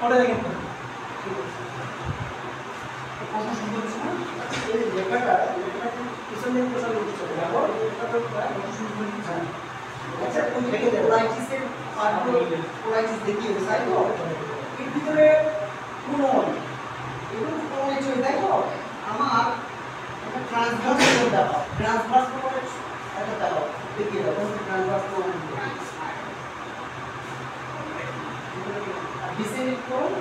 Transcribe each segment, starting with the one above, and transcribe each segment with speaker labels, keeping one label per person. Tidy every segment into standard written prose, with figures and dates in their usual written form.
Speaker 1: ওটা দেখেন ঠিক আছে কত সুন্দর হচ্ছে না এই লেখাটা পিছনে প্রশ্ন করতে দেখো এটা তো কত সুন্দর হচ্ছে আচ্ছা তুমি দেখে দেখো কোলাইটিসের পার্টগুলো কোলাইটিস দেখিয়ে তাই তো এর ভিতরে কোন এগুলো কোন কিছু দেখো আমার একটা ট্রান্সভার্স কোড দাও ট্রান্সভার্স কোড এটা দাও দেখিয়ে দাও transverse code descent code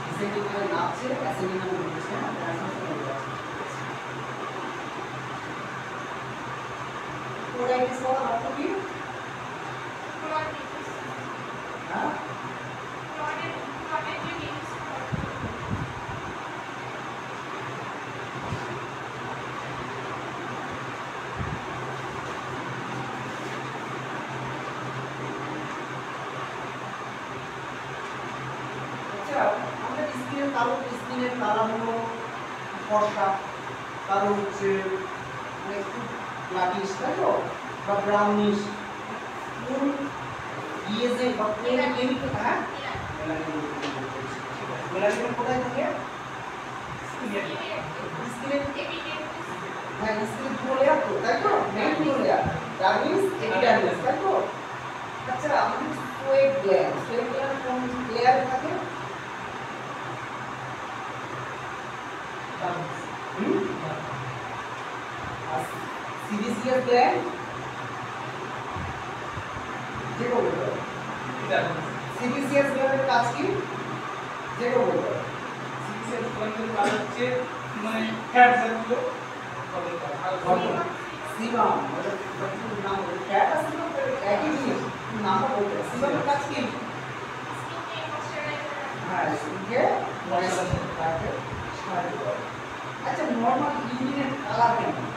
Speaker 1: descent code নামছে অ্যাসেন্ডিং নাম বলছে না ট্রান্সভার্স কোড কোলাইটিস বলা অর্থ কি হ্যাঁ আমরা স্কিনের কালারগুলো ফর্সা কারো হচ্ছে একটু ব্ল্যাকিশ তাই তো বা ব্রাউনিশ কোন ইয়ে যে বা কোন কেমিক্যাল হ্যাঁ মেলানিন কোথায় থাকে স্কিনের হ্যাঁ স্কিনের দুটো লেয়ার তো তাই তো মেইন দুটো লেয়ার ডার্মিস এপিডার্মিস তাই তো আচ্ছা আমাদের সোয়েট গ্ল্যান্ড কোন লেয়ারে থাকে সিরিয়াস গ্ল্যান্ড যেটা বলতে হবে সিরিয়াস গ্ল্যান্ডের কাজ কি যেটা বলতে হবে
Speaker 2: সিরিয়াস গ্ল্যান্ডের কাজ হচ্ছে মানে ফ্যাট জাতীয়
Speaker 1: সিবাম মানে নাম বলে ফ্যাট আছে না একই জিনিস নামটা বলতে হবে সিবামের কাজ কি হ্যাঁ স্কিনকে ময়েশ্চারাইজ রাখে সাহায্য করে আচ্ছা নরমাল ইউরিনের কালার কেমন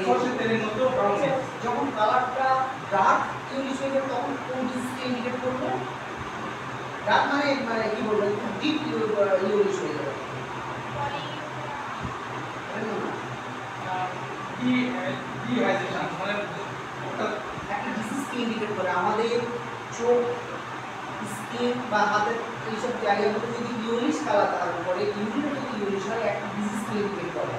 Speaker 2: সরষের তেলের মতো ব্রাউন
Speaker 1: যখন কালারটা ডার্ক ইউরিশ হয়ে যাবে তখন কোন ডিজিজকে ইন্ডিকেট করবে ডার্ক মানে কি বলবো একটু ডিপ ইউরিশ হয়ে যাবে
Speaker 2: ডিহাইড্রেশন মানে
Speaker 1: একটা ডিজিজকে ইন্ডিকেট করে আমাদের চোখ স্কিন বা হাতের এইসব জায়গাগুলো যদি ইউরিশ কালার থাকার পরে ইউরিনে যদি ইউরিশ হয় একটা ডিজিজকে ইন্ডিকেট করে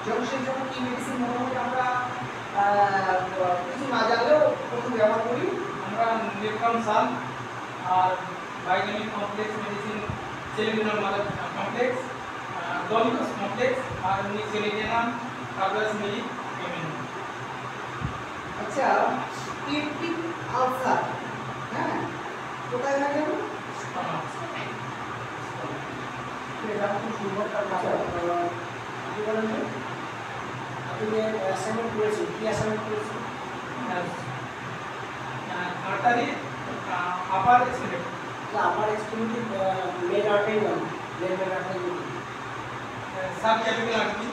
Speaker 1: যখন কি মেডিসিন মোটামুটি আমরা কিছু না জানলেও প্রথম ব্যবহার করি
Speaker 2: আমরা নেপকাম সাল আর বাইডামিক কমপ্লেক্স মেডিসিন সেলিব্রিনাল মাদার কমপ্লেক্স ডমিনোস কমপ্লেক্স আর নিক্সেলিডিয়াম কার্বাস মিলি এমএন
Speaker 1: আচ্ছা পেপটিক আলসার হ্যাঁ কোথায় হয় জানো এটা খুব সুন্দর একটা কি বলেন তো আপনি যে অ্যাসাইনমেন্ট করেছেন কি অ্যাসাইনমেন্ট করেছেন
Speaker 2: artery upper extremity
Speaker 1: upper extremity main artery main artery
Speaker 2: সাব ক্যাপিটাল আর্টারি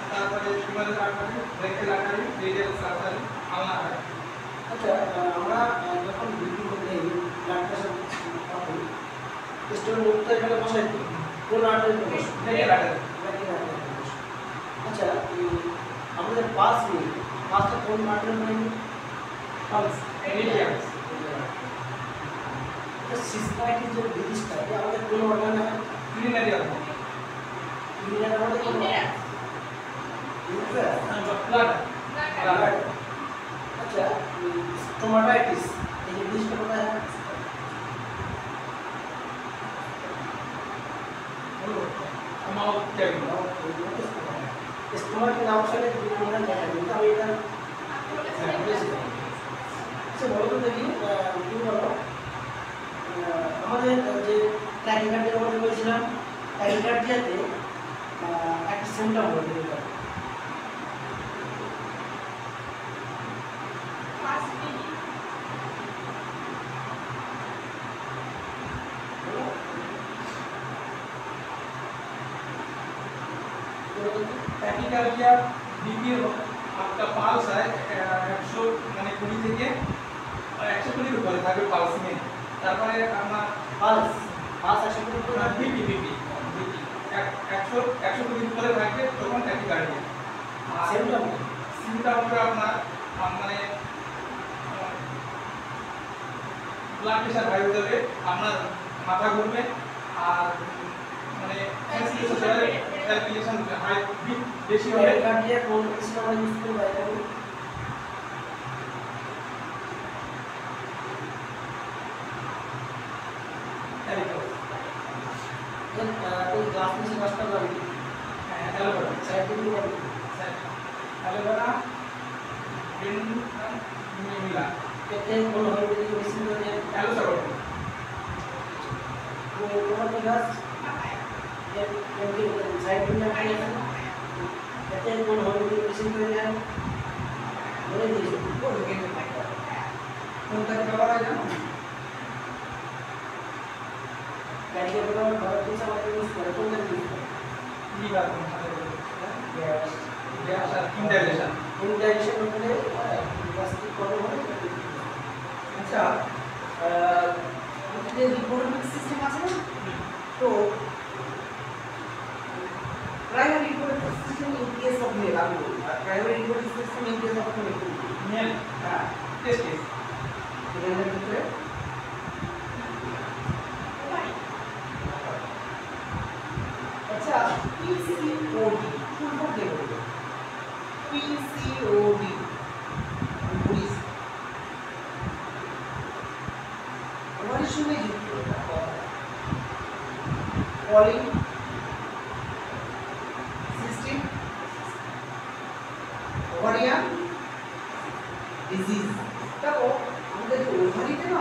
Speaker 2: তারপরে femoral artery brachial artery radial artery ulnar artery
Speaker 1: আচ্ছা আমরা যখন বিপি করতে ব্লাড প্রেশার পাবো স্টোন মুক্ত এখানে বসাই দিই কোন আর্টারি বসে
Speaker 2: রেডিয়াল আর্টারি
Speaker 1: আচ্ছা আমাদের পাস নেই পাসটা কোন আর্টারি মানে
Speaker 2: পালস রেডিয়াল
Speaker 1: সিস্টাইটিস যে ডিজিজটা এটা আমাদের কোন অর্গানে হয়
Speaker 2: ইউরিনারি অর্গান
Speaker 1: ইউরিনারি আমাদের কোন
Speaker 2: ব্লাড
Speaker 1: আচ্ছা স্টোমাটাইটিস এই যে ডিজিজটা কোথায় হয়
Speaker 2: মাউথ ক্যাভিটি
Speaker 1: স্টোমাক নাম শুনে বিভিন্ন জায়গায় কিন্তু আমি এটা আচ্ছা বলো তো দেখি কি বলো আমাদের যে ট্যাকিকার্ডিয়ার কথা বলেছিলাম ট্যাকিকার্ডিয়াতে একটা সিমটম বলতে হবে
Speaker 2: टैकिकार्डिया बीपी आपका पल्स है 100 মানে 20 থেকে 120 উপরে থাকবে পালস में তারপরে আপনার
Speaker 1: পালস পালস 120 উপরে
Speaker 2: बीपी 100 120 উপরে থাকবে তখন ট্যাকিকার্ডিয়া
Speaker 1: সিমটম
Speaker 2: সিমিটা হবে আপনার মানে ব্লাড প্রেশার হাই হয়ে যাবে, আপনার মাথা ঘুরবে, আর মানে ক্যালকুলেশন হাই বিট বেশি হবে।
Speaker 1: কার্ডিয়াক কোন মেডিসিন আমরা ইউজ করব বাইরে कोई ग्लास में से वास्ता कर दी
Speaker 2: एलोवेरा
Speaker 1: साइंटिफिक
Speaker 2: एलोवेरा बिन मिला
Speaker 1: कहते हैं कौन हॉस्पिटल की मेडिसिन कर दिया
Speaker 2: एलोवेरा
Speaker 1: वो कौन ग्लास ये साइंटिफिक में कहते हैं कौन हॉस्पिटल की मेडिसिन कर दिया बोले दीजिए
Speaker 2: कौन सा कवर है जानो
Speaker 1: कैंडिडेट का भारत की समाज में यूज करे कौन सा यूज करे
Speaker 2: ये बात हम गैस गैस और इंडाइजेशन
Speaker 1: होने प्लास्टिक करो है अच्छा ये रिपोर्टिंग सिस्टम আছে না তো primary reporting system in case of male आप बोल primary reporting system in case of male हां
Speaker 2: टेस्ट केस
Speaker 1: अच्छा PCOD फुल फॉर्म क्या बोलोगे PCOD पुलिस हमारी सुने जी पॉली सिस्टिक ओवारियन डिजीज দেখো আমাদের ওভারিতে না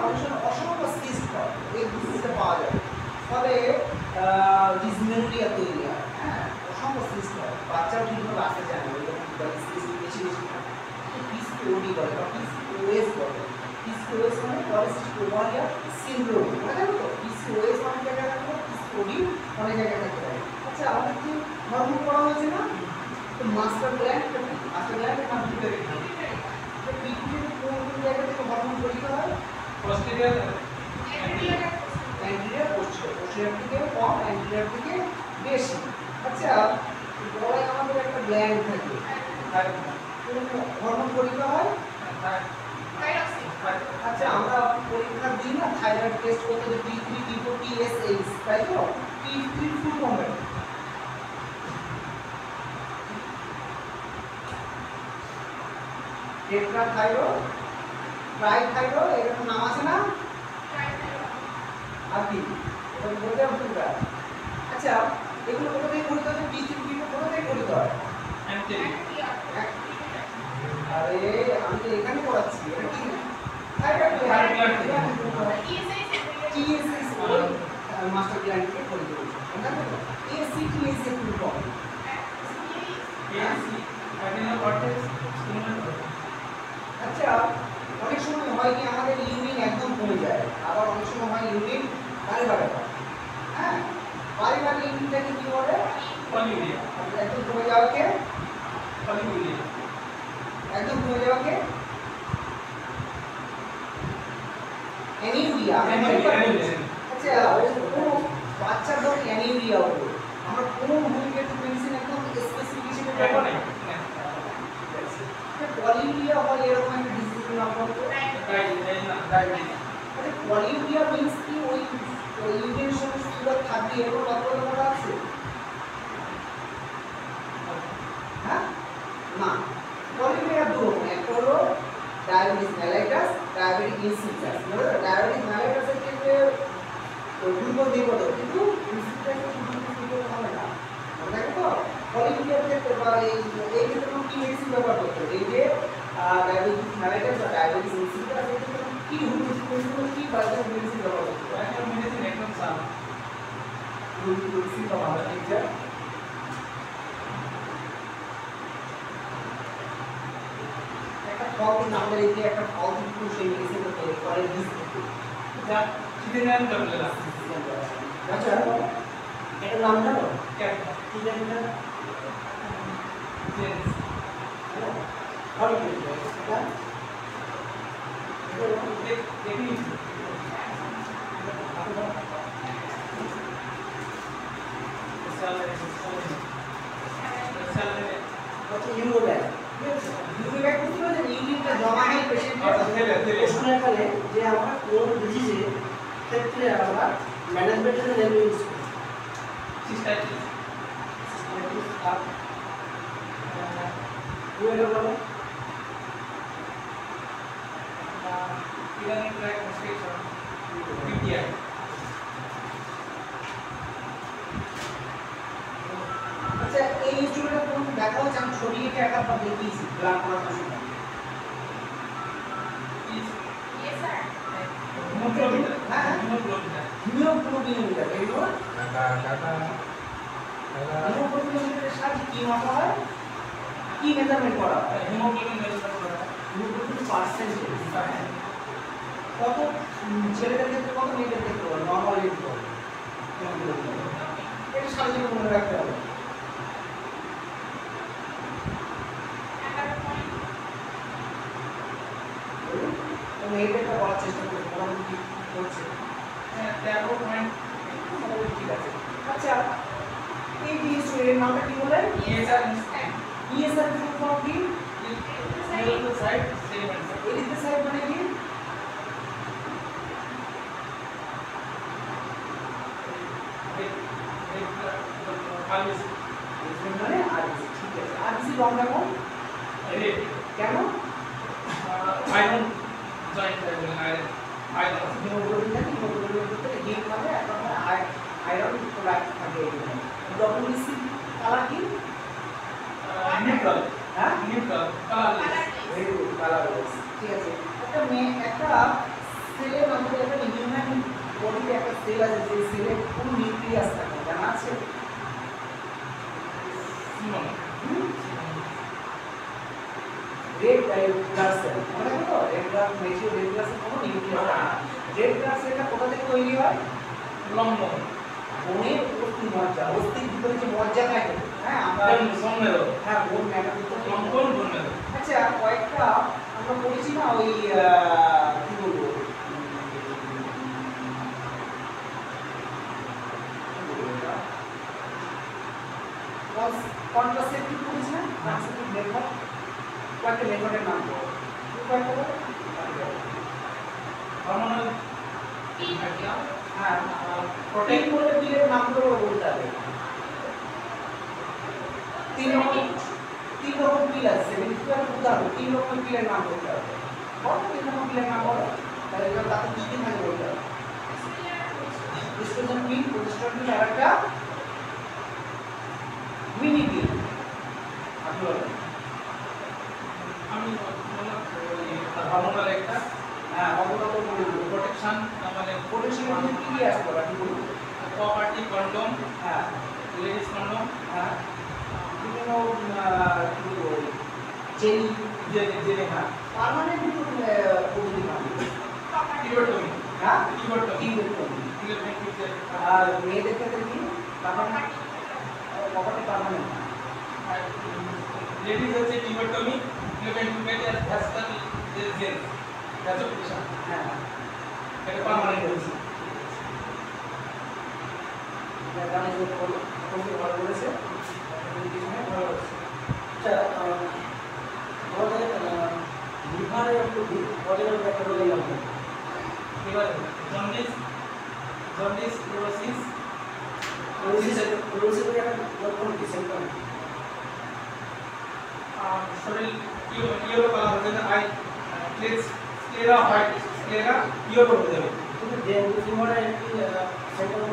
Speaker 1: অসংখ্য সিস্ট হয় এই ডিজিজটা পাওয়া যায় ফলে ডিসমেনোরিয়া তৈরি হয় হ্যাঁ অসংখ্য সিস্ট হয় বাচ্চাও ঠিকভাবে আসতে চায় না ওইরকম সিস্ট বেশি বেশি হয় PCOD বলে বা PCOS বলে PCOS মানে পলিসিস্টিক ওভারিয়ান সিনড্রোম বুঝা গেল তো PCOS মানে জায়গায় থাকবে PCOD অনেক জায়গায় থাকতে পারে আচ্ছা আমাদের কি হরমোন পড়া হয়েছে না তো মাস্টার গ্ল্যান্ড নাম কি করে পিটুইটারি কোন জায়গা থেকে হরমোন তৈরি হয়
Speaker 2: পোস্টেরিয়র
Speaker 1: অ্যান্টিরিয়র পোস্টেরিয়র থেকে কম অ্যান্টিরিয়র থেকে বেশি আচ্ছা গলায় আমাদের একটা গ্ল্যান্ড থাকে হরমোন তৈরি হয় আচ্ছা আমরা পরীক্ষা দিই না থাইরয়েড টেস্ট করতে যে T3 T4 TSH তাই তো T3 ফুল ফর্ম টেট্রাথাইরয়েড ট্রাইথাইরয়েড এরকম নাম আছে না আপনি ওই বলতে আপনারা আচ্ছা এগুলো কোথা থেকে পড়তে হয় T3 T4 কোথা থেকে পড়তে হয় আরে আমি তো এখানে পড়াচ্ছি এটা কি থাইরয়েড TSH ওই মাস্টার গ্ল্যান্ড থেকে পড়তে হবে ACTH এর ফুল ফর্ম আচ্ছা অনেক সময় হয় কি আমাদের ইউরিন একদম কমে যায় আবার অনেক সময় হয় ইউরিন বারে বারে হয় হ্যাঁ বারে বারে ইউরিনটাকে কি বলে
Speaker 2: পলিউরিয়া
Speaker 1: একদম কমে যাওয়াকে
Speaker 2: পলিউরিয়া
Speaker 1: একদম কমে যাওয়াকে অ্যানিউরিয়া আচ্ছা কোন বাচ্চার ধর অ্যানিউরিয়া হলো আমরা কোন হোমিওপ্যাথিক মেডিসিন একদম স্পেসিফিক হিসেবে ব্যবহার করি পলিউরিয়া হয় এরকম একটা ডিজিজের নাম বলতো
Speaker 2: ডায়াবেটিস
Speaker 1: আরে পলিউরিয়া মিন্স কি ওই ইউরিনের সঙ্গে সুগার থাকবে এরকম লক্ষণ করা আছে হ্যাঁ না পলিউরিয়া দু রকম একটা হলো diabetes mellitus diabetic insipidus diabetes মেলাইটাসের ক্ষেত্রে গ্লুকোজ দিয়ে বলো কিন্তু ইনসিপিটাসের গ্লুকোজ হবে না দেখো তো পলিউরিয়ার ক্ষেত্রে বা এই ক্ষেত্রে কি মেডিসিন ব্যবহার করতে হবে এই যে ডায়াবেটিস মেলাইটাস বা ডায়াবেটিস ইনসিপিটাস এর ক্ষেত্রে কি হোমিওপ্যাথি কি বাজার মেডিসিন ব্যবহার করতে হবে
Speaker 2: একটা মেডিসিন একদম সাম
Speaker 1: মেডিসিন ব্যবহার করতে হবে একটা ফল কিন্তু আমাদের এই যে একটা ফল কিন্তু সেই মেডিসিনটা তৈরি করে বীজ থেকে
Speaker 2: যা সিদিনান করলেলা
Speaker 1: আচ্ছা এটা নাম জানো
Speaker 2: ক্যাট
Speaker 1: কি জানি না
Speaker 2: জেন্স
Speaker 1: ফল কি এটা
Speaker 2: দেখি
Speaker 1: কত ইউরো দেয় জানে যে আমরা কোন ডিজিজের ক্ষেত্রে আমরা ম্যানেজমেন্টের নেম ইউজ করি।
Speaker 2: সিস্টাইটিস
Speaker 1: আর ওয়েলো বলো
Speaker 2: ইরানি ট্র্যাক কনস্ট্রাকশন পিটিআই
Speaker 1: আচ্ছা এই ইনস্ট্রুমেন্টটা কোন দেখা হচ্ছে আমি ছবি এঁকে একবার দেখিয়েছি গ্রাম করার সময়
Speaker 2: হিমোগ্লোবিন
Speaker 1: হ্যাঁ হিমোগ্লোবিনোমিটার এই হলো হিমোগ্লোবিনোমিটারের সাহায্যে কি মাপা হয় কি মেজারমেন্ট করা হয়
Speaker 2: হিমোগ্লোবিন মেজারমেন্ট করা হয়
Speaker 1: হিমোগ্লোবিন পার্সেন্টেজ কত ছেলেদের ক্ষেত্রে কত মেয়েদের ক্ষেত্রে হয় নরমাল রেট হয় এটা সারাদিন মনে রাখতে হবে তুমি এইটা বলার চেষ্টা করো মোটামুটি কি করছে
Speaker 2: হ্যাঁ 13 পয়েন্ট
Speaker 1: মোটামুটি ঠিক আছে আচ্ছা এই জিনিসের নামটা কি বলে
Speaker 2: ইএসআর
Speaker 1: ইএসআর ফুল ফর্ম কি
Speaker 2: সাইড সেগমেন্ট
Speaker 1: এরিথ্রোসাইট সাইড মানে কি
Speaker 2: আরবিসি
Speaker 1: মানে আরবিসি ঠিক আছে আরবিসি রং দেখো
Speaker 2: রেড
Speaker 1: কেন
Speaker 2: আয়রন জয়েন্ট আয়রন
Speaker 1: হিমোগ্লোবিন ভিতরে হিম থাকে এখন আয়রন প্রোডাক্ট থাকে এখানে ডব্লিউসি কালার কি
Speaker 2: নিউট্রাল
Speaker 1: হ্যাঁ
Speaker 2: neutral colourless
Speaker 1: very good colourless ঠিক আছে একটা একটা সেলের মধ্যে একটা হিউম্যান বডিতে একটা সেল আছে যে সেলে কোন নিউক্লিয়াস থাকে জানা আছে
Speaker 2: সিমন
Speaker 1: রেড ব্লাড সেল মনে রাখো তো red blood ratio red blood cell কোনো নিউক্লিয়াস না রেড ব্লাড সেলটা কোথা থেকে তৈরি হয়
Speaker 2: লম্ব
Speaker 1: বোনের অস্থি মজ্জা অস্থির ভিতরে যে মজ্জা থাকে হ্যাঁ আমরা
Speaker 2: সোমমেরো
Speaker 1: হ্যাঁ বোন ম্যাটার ভিতরে
Speaker 2: লম্বন বোনমেরো
Speaker 1: আচ্ছা কয়েকটা আমরা পড়েছি না ওই কি বলবো কন্ট্রাসেপ্টিভ পড়েছি না কন্ট্রাসেপ্টিভ মেথড কয়েকটা মেথডের নাম বলো কয়েকটা বলো
Speaker 2: হরমোনাল
Speaker 1: হ্যাঁ প্রোটিন বলে পিলের নামগুলো বলতে হবে তিন রকম পিল আছে কিন্তু বলতে হবে তিন রকম পিলের নাম বলতে হবে বলো তিন রকম পিলের নাম বলো তাহলে এটা তাতে কি কি থাকে বলতে হবে ডিস্ট্রোজেন পিল প্রোজেস্টেরন পিল আর একটা মিনি পিল আপনি বলেন
Speaker 2: আমি হরমোনাল একটা
Speaker 1: হ্যাঁ অবগত বলে দিন
Speaker 2: প্রোটেকশন মানে
Speaker 1: প্রোটেকশন মানে কি কি আসবে আপনি বলুন
Speaker 2: প্রপার্টি কন্ডম
Speaker 1: হ্যাঁ
Speaker 2: লেডিস কন্ডম
Speaker 1: হ্যাঁ বিভিন্ন কি বলবো জেলি
Speaker 2: জেনে
Speaker 1: হ্যাঁ পার্মানেন্ট পদ্ধতি মানে
Speaker 2: টিউবারটমি
Speaker 1: হ্যাঁ
Speaker 2: টিউবারটমি
Speaker 1: টিউবারটমি
Speaker 2: টিউবারটমি
Speaker 1: আর মেয়েদের ক্ষেত্রে কি পার্মানেন্ট প্রপার্টি পার্মানেন্ট
Speaker 2: লেডিস হচ্ছে টিউবারটমি টিউবারটমি হ্যাস্টাল জেল ভ্যাসোপ্রেশন
Speaker 1: হ্যাঁ
Speaker 2: এটা পার্মানেন্ট হচ্ছে
Speaker 1: গানে যে বলো তুমি ভালো বলেছে ভালো বলেছে আচ্ছা আমাদের লিভারে একটু অর্ডিনাল একটা রোগের নাম
Speaker 2: এবার জন্ডিস ক্লোরোসিস
Speaker 1: ক্লোরোসিসের একটা লক্ষণ কি সিম্পটম
Speaker 2: শরীর ইয়েলো কালার হয়ে যাবে I sclera white sclera yellow হয়ে যাবে
Speaker 1: কিন্তু ডেঙ্গু ফিভারে একটি সিম্পটম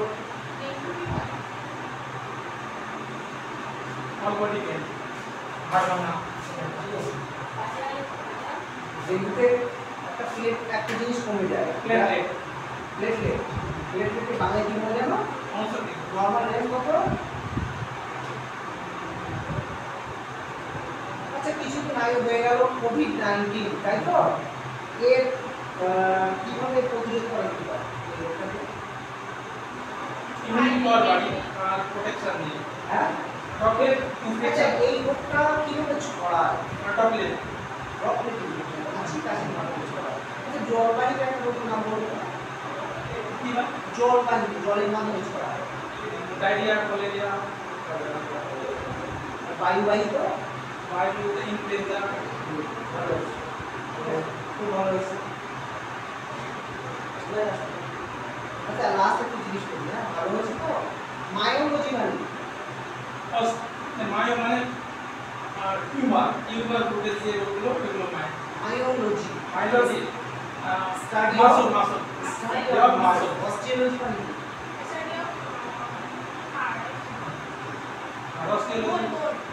Speaker 2: অল বডি পেন ভারমানা
Speaker 1: ডেঙ্গুতে একটা জিনিস কমে যায়
Speaker 2: প্লেটলেট
Speaker 1: প্লেটলেটকে বাংলায় কি বলে জানো
Speaker 2: অংশটি
Speaker 1: নর্মাল রেঞ্জ কত আচ্ছা কিছুদিন আগে হয়ে গেল কোভিড-19 তাই তো এর কিভাবে প্রতিরোধ করা যেতে পারে
Speaker 2: ইমিউনিটি পাওয়ার বাড়ি আর প্রোটেকশন দিয়ে
Speaker 1: হ্যাঁ
Speaker 2: ড্রপলেট
Speaker 1: আচ্ছা
Speaker 2: ইনফেকশন
Speaker 1: এই রোগটা কিভাবে ছড়ায়
Speaker 2: ড্রপলেট
Speaker 1: ড্রপলেট ইনফেকশন কাশি মাধ্যমে ছড়ায় আচ্ছা জলবায়ুর একটা রোগের নাম বলুন
Speaker 2: কি না
Speaker 1: জলের মাধ্যমে ছড়ায়
Speaker 2: ডায়রিয়া কলেরিয়া
Speaker 1: বায়ুবাহিত
Speaker 2: বায়ুতে ইনফ্লুয়েঞ্জা
Speaker 1: ভালো খুব ভালো হয়েছে আচ্ছা লাস্ট একটু জিজ্ঞেস করি হ্যাঁ ভালো হয়েছে তো মায়োলজি মানে
Speaker 2: মায়ো মানে টিউমার গ্রুপের যে রোগগুলো এগুলো
Speaker 1: মায়োলজি
Speaker 2: মায়োলজি
Speaker 1: Study
Speaker 2: muscle
Speaker 1: of-
Speaker 2: muscle
Speaker 1: study
Speaker 2: of
Speaker 1: of
Speaker 2: muscle.
Speaker 1: Osteology মানে কি?
Speaker 2: অস্টিওলজি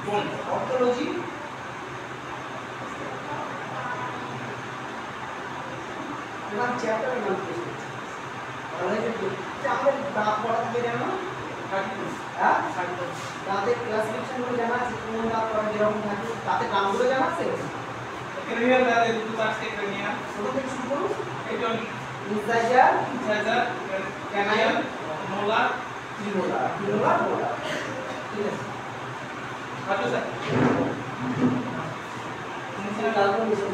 Speaker 2: বোন
Speaker 1: অর্থোলজি নাম চ্যাপ্টারের নাম কি অনলাইনে যে আমাদের দাঁত পড়া থেকে জানো হ্যাঁ দাঁতের ক্লাসিফিকেশন গুলো জানা আছে কোন দাঁত পড়া যেরকম থাকে দাঁতের নামগুলো জানা আছে
Speaker 2: ক্রেনিয়াল দাঁতের দুটো চারটে ক্রেনিয়াল
Speaker 1: ছোট থেকে শুরু করুন
Speaker 2: এটা
Speaker 1: incisor
Speaker 2: incisor canal molar
Speaker 1: molar molar ঠিক আছে
Speaker 2: আচ্ছা স্যার
Speaker 1: নিচে কালকে মিশন